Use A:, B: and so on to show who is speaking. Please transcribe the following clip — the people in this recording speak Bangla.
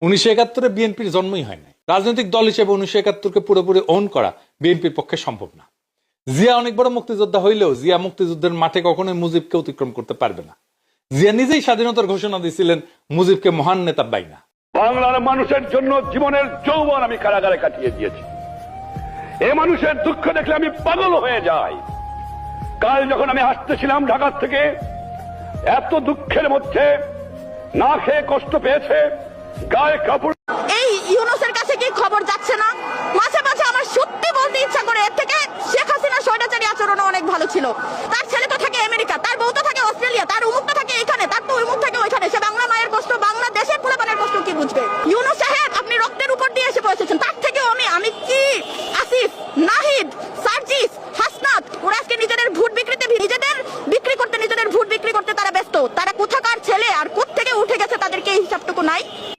A: 1971 বিএনপির জন্মই হয় নাই। রাজনৈতিক দল হিসেবে 1971-কে পুরোপুরি ওন করা বিএনপির পক্ষে সম্ভব না। জিয়া অনেক বড় মুক্তিযোদ্ধা হইলেও জিয়া মুক্তিযুদ্ধের মাঠে কখনোই মুজিবকে অতিক্রম করতে পারবে না। জিয়া নিজেই স্বাধীনতার ঘোষণা দিয়েছিলেন মুজিবকে মহান নেতা বাইনা।
B: বাংলার মানুষের জন্য জীবনের যৌবন আমি কারাগারে কাটিয়ে দিয়েছি। এ মানুষের দুঃখ দেখলে আমি পাগল হয়ে যাই। কাল যখন আমি আসতেছিলাম ঢাকা থেকে, এত দুঃখের মধ্যে না খেয়ে কষ্ট পেয়েছে, গায়ে কাপড়।
C: এই ইউনূসের কাছে কি খবর যাচ্ছে না? মাঝে মাঝে আমার সত্যি বলতে ইচ্ছা করে, এর থেকে শেখ হাসিনা স্বৈরাচারী আচরণ অনেক ভালো ছিল। তার ছেলে তো থাকে আমেরিকা, তার বউ তো থাকে অস্ট্রেলিয়া, তার উমুকটা থাকে এখানে, তার তো উমুক থাকে ওইখানে। সে বাংলা মায়ের কষ্ট, বাংলাদেশের পোলাপানের কষ্ট কি বুঝবে?